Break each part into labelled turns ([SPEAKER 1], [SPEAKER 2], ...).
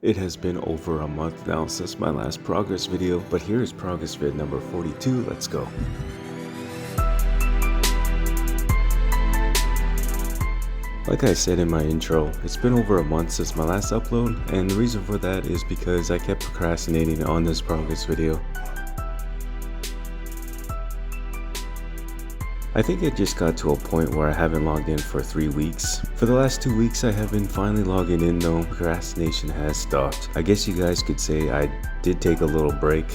[SPEAKER 1] It has been over a month now since my last progress video, but here is progress vid number 42, let's go. Like I said in my intro, it's been over a month since my last upload, and the reason for that is because I kept procrastinating on this progress video. I think it just got to a point where I haven't logged in for 3 weeks. For the last 2 weeks I have been finally logging in though. Procrastination has stopped. I guess you guys could say I did take a little break.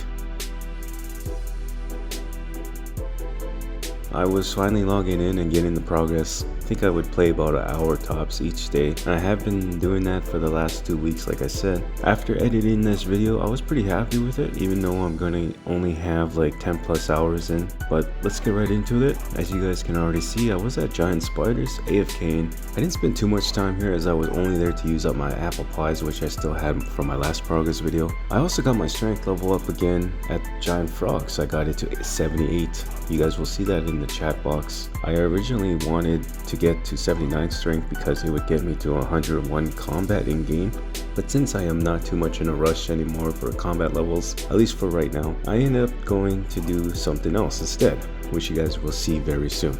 [SPEAKER 1] I was finally logging in and getting the progress. I think I would play about an hour tops each day, and I have been doing that for the last 2 weeks like I said. After editing this video, I was pretty happy with it, even though I'm gonna only have like 10 plus hours in. But let's get right into it. As you guys can already see, I was at Giant Spiders, AFKing. I didn't spend too much time here as I was only there to use up my apple pies, which I still had from my last progress video. I also got my strength level up again at Giant Frogs. I got it to 78. You guys will see that in the chat box. I originally wanted to get to 79 strength because it would get me to 101 combat in game, but since I am not too much in a rush anymore for combat levels, at least for right now, I ended up going to do something else instead, which you guys will see very soon.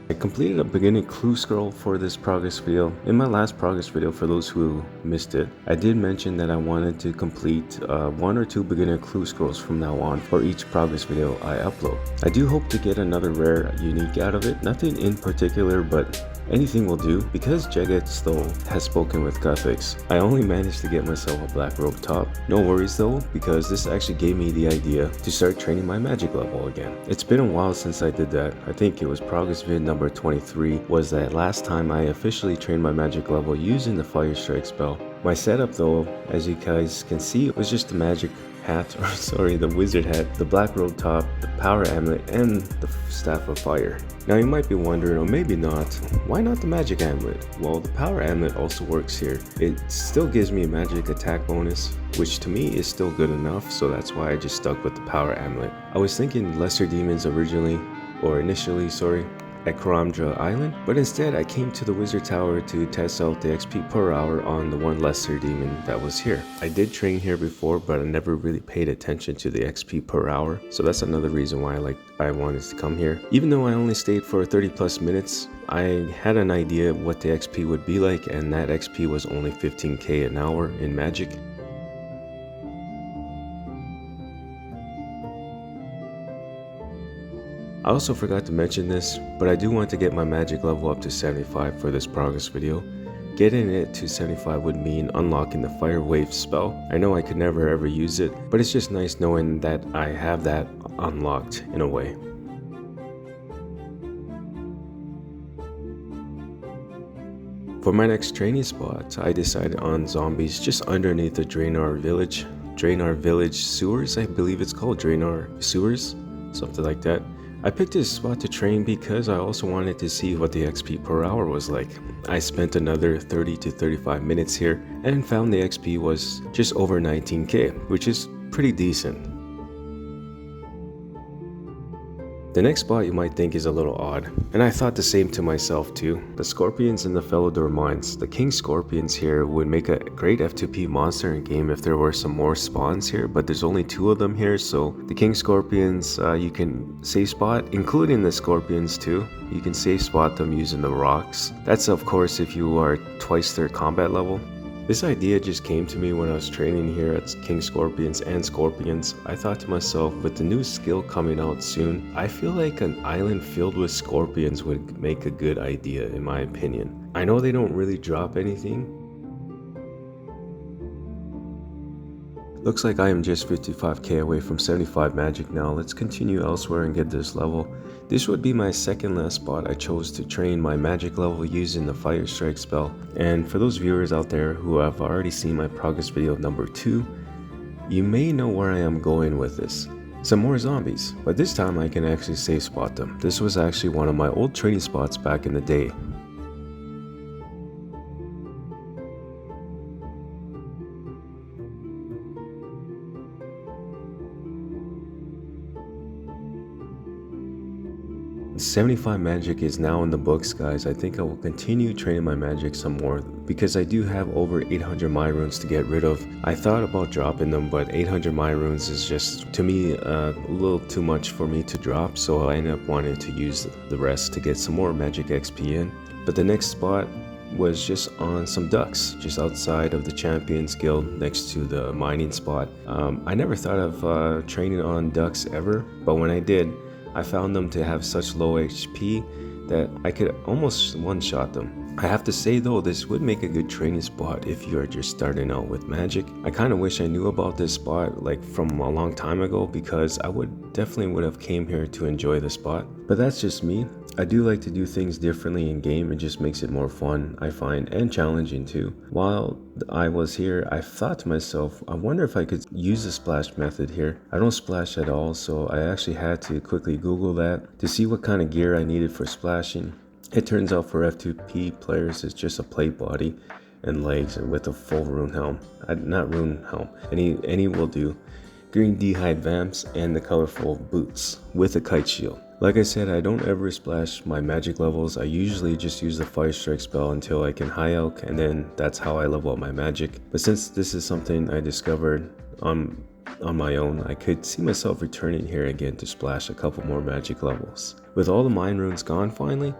[SPEAKER 1] I completed a beginning clue scroll for this progress video. In my last progress video, for those who missed it, I did mention that I wanted to complete 1 or 2 beginner clue scrolls from now on for each progress video I upload. I do hope to get another rare unique out of it, nothing in particular, but anything will do. Because Jagat Stoll has spoken with Guthix, I only managed to get myself a black robe top. No worries though, because this actually gave me the idea to start training my magic level again. It's been a while since I did that. I think it was progress vid number 23 was that last time I officially trained my magic level using the fire strike spell. My setup though, as you guys can see, it was just the magic hat, or sorry, the wizard hat, the black robe top, the power amulet, and the staff of fire. Now you might be wondering, or maybe not, why not the magic amulet? Well, the power amulet also works here. It still gives me a magic attack bonus, which to me is still good enough, so that's why I just stuck with the power amulet. I was thinking lesser demons initially, at Karamdra Island, but instead I came to the Wizard Tower to test out the XP per hour on the one lesser demon that was here. I did train here before, but I never really paid attention to the XP per hour, so that's another reason why I wanted to come here. Even though I only stayed for 30 plus minutes, I had an idea what the XP would be like, and that XP was only 15k an hour in magic. I also forgot to mention this, but I do want to get my magic level up to 75 for this progress video. Getting it to 75 would mean unlocking the fire wave spell. I know I could never ever use it, but it's just nice knowing that I have that unlocked in a way. For my next training spot, I decided on zombies just underneath the Draenor Village sewers, I believe it's called Draenor sewers, something like that. I picked this spot to train because I also wanted to see what the XP per hour was like. I spent another 30 to 35 minutes here and found the XP was just over 19k, which is pretty decent. The next spot you might think is a little odd, and I thought the same to myself too. The scorpions in the Felidor mines. The king scorpions here would make a great F2P monster in game if there were some more spawns here, but there's only 2 of them here, so the king scorpions you can safe spot, including the scorpions too. You can safe spot them using the rocks. That's of course if you are twice their combat level. This idea just came to me when I was training here at King Scorpions and Scorpions. I thought to myself, with the new skill coming out soon, I feel like an island filled with scorpions would make a good idea in my opinion. I know they don't really drop anything. Looks like I am just 55k away from 75 magic now. Let's continue elsewhere and get this level. This would be my second last spot I chose to train my magic level using the fire strike spell. And for those viewers out there who have already seen my progress video number 2, you may know where I am going with this. Some more zombies, but this time I can actually safe spot them. This was actually one of my old training spots back in the day. 75 magic is now in the books, guys. I think I will continue training my magic some more because I do have over 800 my runes to get rid of. I thought about dropping them, but 800 my runes is just, to me, a little too much for me to drop, so I ended up wanting to use the rest to get some more magic XP in. But the next spot was just on some ducks, just outside of the Champions Guild next to the mining spot. I never thought of training on ducks ever, but when I did, I found them to have such low HP that I could almost one-shot them. I have to say though, this would make a good training spot if you're just starting out with magic. I kind of wish I knew about this spot like from a long time ago, because I definitely would have came here to enjoy the spot. But that's just me. I do like to do things differently in game. It just makes it more fun, I find, and challenging too. While I was here, I thought to myself, I wonder if I could use the splash method here. I don't splash at all, so I actually had to quickly Google that to see what kind of gear I needed for splashing. It turns out for F2P players, it's just a plate body and legs and with a full rune helm. Not rune helm, any will do. Green d'hide vamps and the colorful boots with a kite shield. Like I said, I don't ever splash my magic levels. I usually just use the fire strike spell until I can high elk, and then that's how I level up my magic. But since this is something I discovered on my own, I could see myself returning here again to splash a couple more magic levels. With all the mine runes gone finally,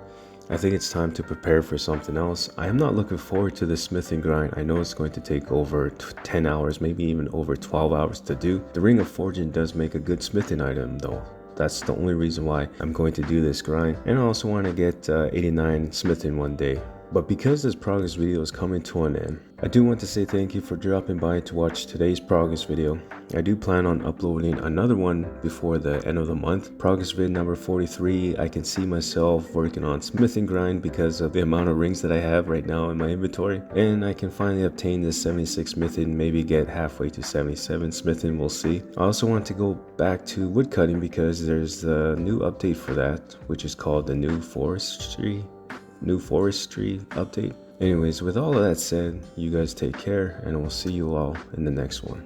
[SPEAKER 1] I think it's time to prepare for something else. I am not looking forward to the smithing grind. I know it's going to take over 10 hours, maybe even over 12 hours to do. The Ring of Forging does make a good smithing item though. That's the only reason why I'm going to do this grind. And I also want to get 89 smithing one day. But because this progress video is coming to an end, I do want to say thank you for dropping by to watch today's progress video. I do plan on uploading another one before the end of the month. Progress video number 43, I can see myself working on smithing grind because of the amount of rings that I have right now in my inventory. And I can finally obtain this 76 smithing, maybe get halfway to 77 smithing, we'll see. I also want to go back to woodcutting because there's a new update for that, which is called the New Forestry update. Anyways, with all of that said, you guys take care, and we'll see you all in the next one.